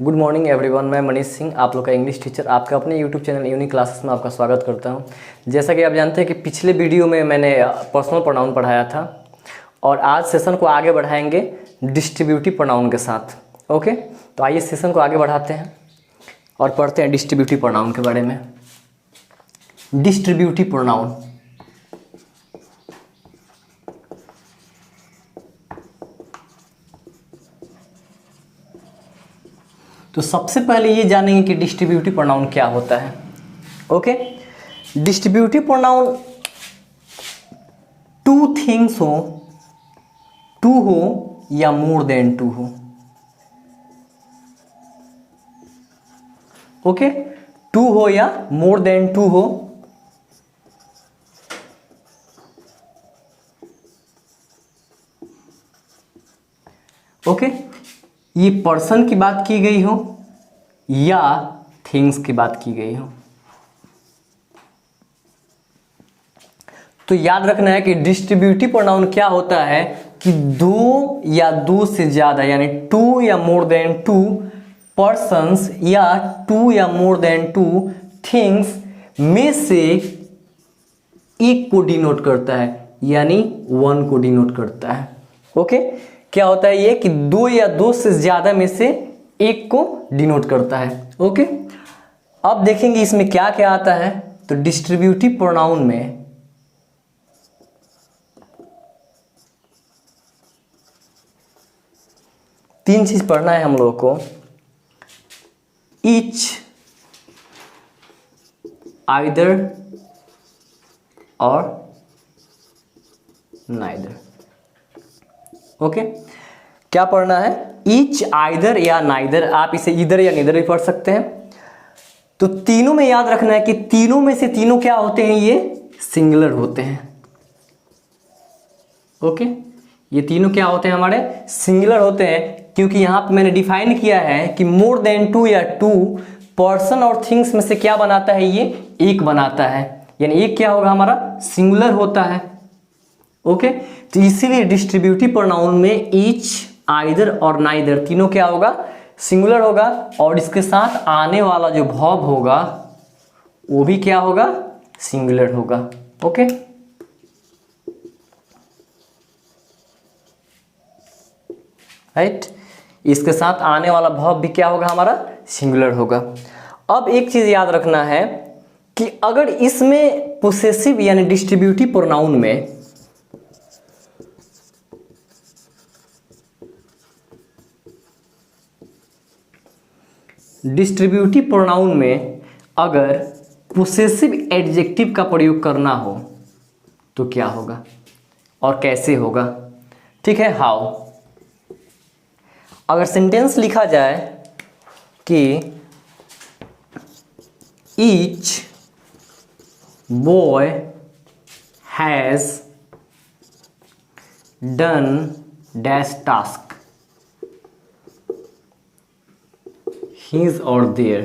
Good morning everyone, मैं मनीष सिंह, आप लोग का इंग्लिश टीचर, आपका अपने यूट्यूब चैनल यूनिक क्लासेस में आपका स्वागत करता हूं। जैसा कि आप जानते हैं कि पिछले वीडियो में मैंने पर्सनल प्रोनाउन पढ़ाया था और आज सेशन को आगे बढ़ाएंगे डिस्ट्रीब्यूटिव प्रोनाउन के साथ। ओके, तो आइए सेशन को आगे बढ़ाते हैं और पढ़ते हैं डिस्ट्रीब्यूटिव प्रोनाउन के बारे में। डिस्ट्रीब्यूटिव प्रोनाउन, तो सबसे पहले ये जानेंगे कि डिस्ट्रीब्यूटिव प्रोनाउन क्या होता है। Okay, distributive pronoun two things हो, टू हो या मोर देन टू हो। ओके, टू हो या मोर देन टू हो। ओके, ये पर्सन की बात की गई हो या थिंग्स की बात की गई हो। तो याद रखना है कि डिस्ट्रीब्यूटिव प्रोनाउन क्या होता है कि दो या दो से ज्यादा यानी टू या मोर देन टू पर्सन्स या टू या मोर देन टू थिंग्स में से एक को डिनोट करता है, यानी वन को डिनोट करता है। ओके, क्या होता है ये कि दो या दो से ज्यादा में से एक को डिनोट करता है। ओके, अब देखेंगे इसमें क्या क्या आता है। तो डिस्ट्रीब्यूटिव प्रोनाउन में तीन चीज पढ़ना है हम लोगों को। ईच, आइदर और नाइदर। ओके, क्या पढ़ना है? ईच, आइदर या नाइदर। आप इसे इधर या नीदर भी पढ़ सकते हैं। तो तीनों में याद रखना है कि तीनों में से तीनों क्या होते हैं, ये सिंगुलर होते हैं। ओके, ये तीनों क्या होते हैं, हमारे सिंगुलर होते हैं, क्योंकि यहां पे मैंने डिफाइन किया है कि मोर देन टू या टू पर्सन और थिंग्स में से क्या बनाता है, ये एक बनाता है, यानी एक क्या होगा हमारा, सिंगुलर होता है। ओके, तो इसीलिए डिस्ट्रीब्यूटिव प्रोनाउन में ईच, आइदर और नाइदर तीनों क्या होगा, सिंगुलर होगा, और इसके साथ आने वाला जो वर्ब होगा वो भी क्या होगा, सिंगुलर होगा। ओके, राइट, इसके साथ आने वाला वर्ब भी क्या होगा, हमारा सिंगुलर होगा। अब एक चीज याद रखना है कि अगर इसमें पोसेसिव यानी डिस्ट्रीब्यूटिव प्रोनाउन में डिस्ट्रीब्यूटिव प्रोनाउन में अगर पोसेसिव एडजेक्टिव का प्रयोग करना हो तो क्या होगा और कैसे होगा। ठीक है, हाउ। अगर सेंटेंस लिखा जाए कि each boy has done dash task, his or their।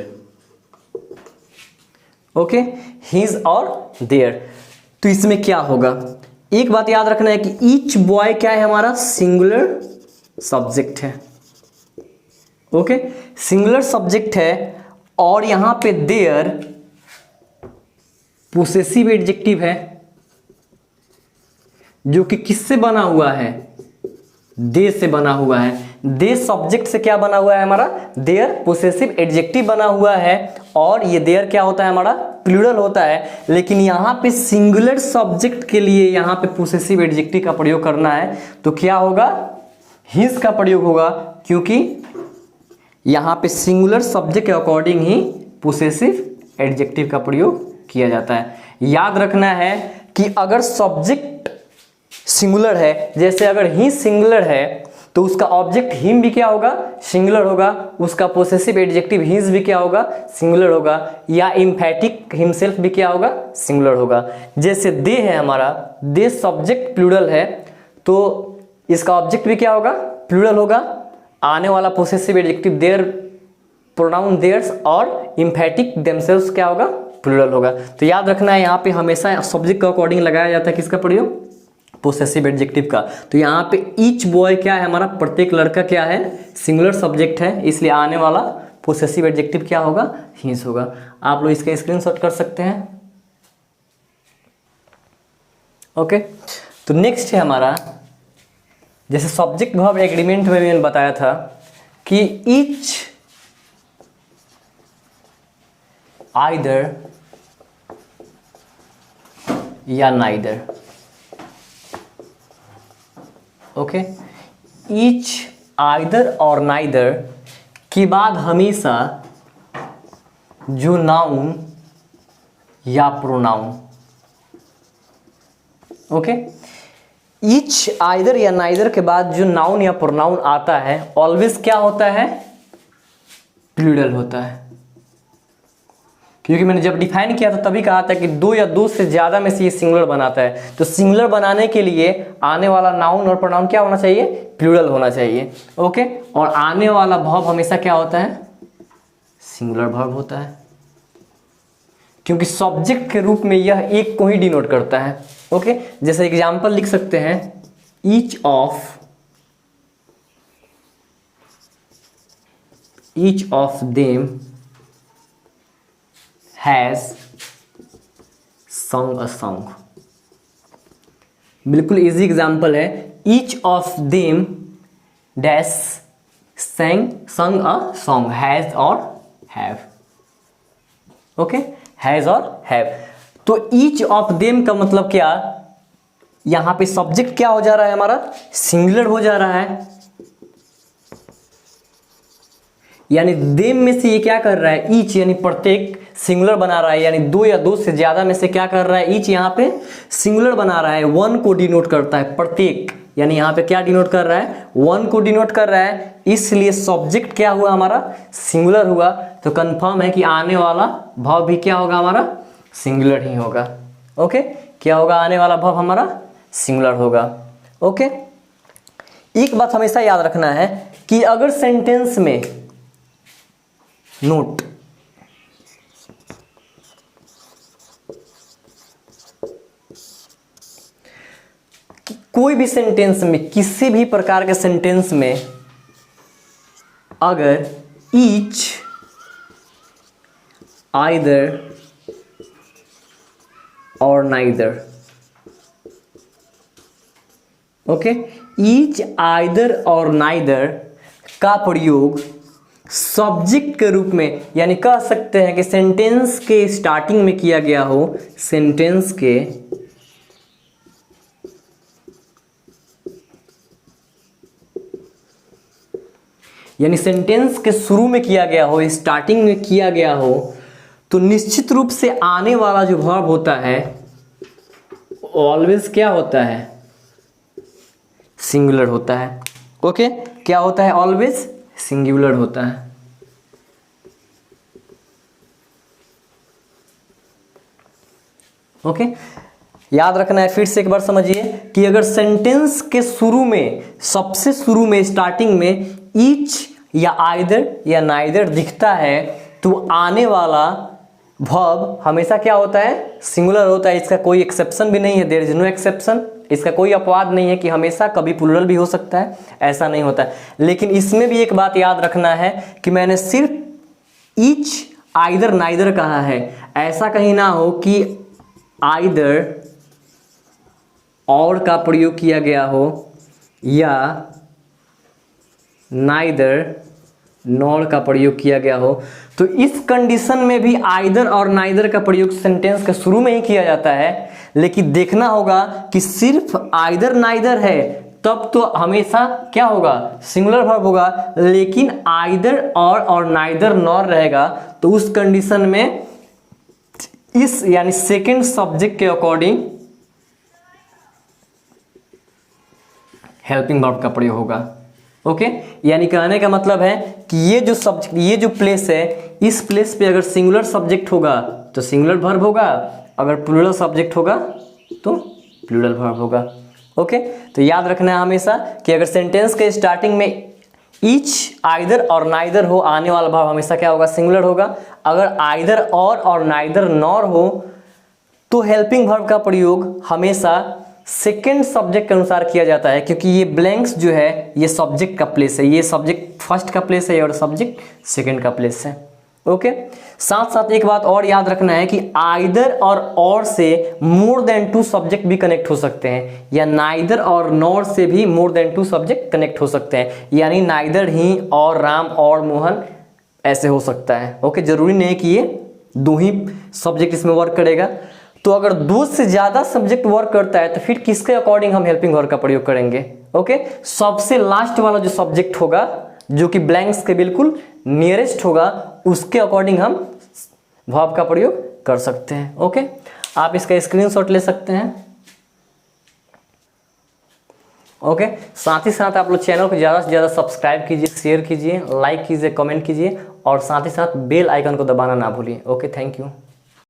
Okay, his और their, तो इसमें क्या होगा, एक बात याद रखना है कि each boy क्या है, हमारा सिंगुलर सब्जेक्ट है। ओके, सिंगुलर सब्जेक्ट है, और यहां पे their पोसेसिव एडजेक्टिव है जो कि किससे बना हुआ है, दे से बना हुआ है। दे सब्जेक्ट से क्या बना हुआ है, हमारा देयर पोसेसिव एडजेक्टिव बना हुआ है, और ये देयर क्या होता है, हमारा प्लूरल होता है। लेकिन यहाँ पे सिंगुलर सब्जेक्ट के लिए यहाँ पे पोसेसिव एडजेक्टिव का प्रयोग करना है तो क्या होगा, हिज का प्रयोग होगा, क्योंकि यहाँ पे सिंगुलर सब्जेक्ट के अकॉर्डिंग ही पोसेसिव एडजेक्टिव का प्रयोग किया जाता है। याद रखना है कि अगर सब्जेक्ट सिंगुलर है, जैसे अगर ही सिंगुलर है तो उसका ऑब्जेक्ट हिम भी क्या होगा, सिंगुलर होगा, उसका पोसेसिव एडजेक्टिव हिज भी क्या होगा, सिंगुलर होगा, या एम्फैटिक हिमसेल्फ भी क्या होगा, सिंगुलर होगा। जैसे दे है हमारा, दे सब्जेक्ट प्लूरल है तो इसका ऑब्जेक्ट भी क्या होगा, प्लूरल होगा, आने वाला possessive adjective their, pronoun theirs और एम्फैटिक देमसेल्व्स क्या होगा, प्लूरल होगा। तो याद रखना है यहाँ पे हमेशा सब्जेक्ट के अकॉर्डिंग लगाया जाता है किसका प्रयोग, पोसेसिव एडजेक्टिव का। तो यहाँ पे ईच बॉय क्या है हमारा, प्रत्येक लड़का क्या है, सिंगुलर सब्जेक्ट है, इसलिए आने वाला पोसेसिव एडजेक्टिव क्या होगा, हिज होगा। आप लोग इसका स्क्रीनशॉट कर सकते हैं। ओके, तो नेक्स्ट है हमारा, जैसे सब्जेक्ट वर्ब एग्रीमेंट में मैंने बताया था कि ईच आइदर या नाइदर। ओके, ईच आइदर और नाइदर के बाद हमेशा जो नाउन या प्रोनाउन, ओके, ईच आइदर या नाइदर के बाद जो नाउन या प्रोनाउन आता है ऑलवेज क्या होता है, प्लूरल होता है। क्योंकि मैंने जब डिफाइन किया था तभी कहा था कि दो या दो से ज्यादा में से ये सिंगुलर बनाता है। तो सिंगुलर बनाने के लिए आने वाला नाउन और प्रोनाउन क्या होना चाहिए, प्लूरल होना चाहिए। ओके, और आने वाला वर्ब हमेशा क्या होता है, सिंगुलर वर्ब होता है, क्योंकि सब्जेक्ट के रूप में यह एक को ही डिनोट करता है। ओके, जैसे एग्जांपल लिख सकते हैं, each of them has song a song. बिल्कुल इजी एग्जांपल है, ईच ऑफ देम डैश संग अ सॉन्ग, हैज और हैव। ओके, हैज और हैव। तो ईच ऑफ देम का मतलब क्या, यहां पे सब्जेक्ट क्या हो जा रहा है हमारा, सिंगुलर हो जा रहा है, यानी देम में से ये क्या कर रहा है, ईच यानी प्रत्येक सिंगुलर बना रहा है, यानी दो या दो से ज्यादा में से क्या कर रहा है, ईच यहाँ पे सिंगुलर बना रहा है, वन को डिनोट करता है, प्रत्येक, यानी यहाँ पे क्या डिनोट कर रहा है, वन को डिनोट कर रहा है, इसलिए सब्जेक्ट क्या हुआ हमारा, सिंगुलर हुआ। तो कंफर्म है कि आने वाला वर्ब भी क्या होगा हमारा, सिंगुलर ही होगा। ओके, क्या होगा, आने वाला वर्ब हमारा सिंगुलर होगा। ओके, एक बात हमेशा याद रखना है कि अगर सेंटेंस में, नोट, कोई भी सेंटेंस में, किसी भी प्रकार के सेंटेंस में अगर ईच आइदर और नाइदर, ओके, ईच आइदर और नाइदर का प्रयोग सब्जेक्ट के रूप में, यानी कह सकते हैं कि सेंटेंस के स्टार्टिंग में किया गया हो, सेंटेंस के यानी सेंटेंस के शुरू में किया गया हो, स्टार्टिंग में किया गया हो, तो निश्चित रूप से आने वाला जो वर्ब होता है ऑलवेज क्या होता है, सिंगुलर होता है। ओके, क्या होता है, ऑलवेज सिंगुलर होता है। ओके, याद रखना है, फिर से एक बार समझिए कि अगर सेंटेंस के शुरू में, सबसे शुरू में, स्टार्टिंग में ईच या आइदर या नाइदर दिखता है तो आने वाला वर्ब हमेशा क्या होता है, सिंगुलर होता है। इसका कोई एक्सेप्शन भी नहीं है, देयर इज नो एक्सेप्शन, इसका कोई अपवाद नहीं है कि हमेशा कभी प्लूरल भी हो सकता है, ऐसा नहीं होता है। लेकिन इसमें भी एक बात याद रखना है कि मैंने सिर्फ ईच आइदर नाइदर कहा है, ऐसा कहीं ना हो कि आइदर और का प्रयोग किया गया हो या नाइदर नॉर का प्रयोग किया गया हो। तो इस कंडीशन में भी आइदर और नाइदर का प्रयोग सेंटेंस के शुरू में ही किया जाता है, लेकिन देखना होगा कि सिर्फ आइदर नाइदर है तब तो हमेशा क्या होगा, सिंगुलर वर्ब होगा। लेकिन आइदर और नाइदर नॉर रहेगा तो उस कंडीशन में इस यानी सेकंड सब्जेक्ट के अकॉर्डिंग हेल्पिंग वर्ब का प्रयोग होगा। ओके, यानी कहने का मतलब है कि ये जो सब्जेक्ट, ये जो प्लेस है, इस प्लेस पे अगर सिंगुलर सब्जेक्ट होगा तो सिंगुलर वर्ब होगा, अगर प्लूरल सब्जेक्ट होगा तो प्लूरल वर्ब होगा। ओके, तो याद रखना है हमेशा कि अगर सेंटेंस के स्टार्टिंग में ईच आइदर और नाइदर हो, आने वाला वर्ब हमेशा क्या होगा, सिंगुलर होगा। अगर आइदर और नाइदर नॉर हो तो हेल्पिंग वर्ब का प्रयोग हमेशा सेकेंड सब्जेक्ट के अनुसार किया जाता है, क्योंकि ये ब्लैंक्स जो है ये सब्जेक्ट का प्लेस है, ये सब्जेक्ट फर्स्ट का प्लेस है और सब्जेक्ट सेकेंड का प्लेस है। ओके, साथ साथ एक बात और याद रखना है कि आइदर और से मोर देन 2 सब्जेक्ट भी कनेक्ट हो सकते हैं, या नाइदर और नॉर से भी मोर देन 2 सब्जेक्ट कनेक्ट हो सकते हैं, यानी नाइदर ही और राम और मोहन ऐसे हो सकता है। ओके, जरूरी नहीं है कि ये 2 ही सब्जेक्ट इसमें वर्क करेगा। तो अगर 2 से ज्यादा सब्जेक्ट वर्क करता है तो फिर किसके अकॉर्डिंग हम हेल्पिंग वर्ब का प्रयोग करेंगे? ओके, सबसे लास्ट वाला जो सब्जेक्ट होगा जो कि ब्लैंक्स के बिल्कुल नियरेस्ट होगा, उसके अकॉर्डिंग हम वर्ब का प्रयोग कर सकते हैं। ओके, आप इसका स्क्रीनशॉट ले सकते हैं। ओके, साथ ही साथ आप लोग चैनल को ज़्यादा से ज़्यादा सब्सक्राइब कीजिए, शेयर कीजिए, लाइक कीजिए, कमेंट कीजिए और साथ ही साथ बेल आइकन को दबाना ना भूलिए। Okay, thank you.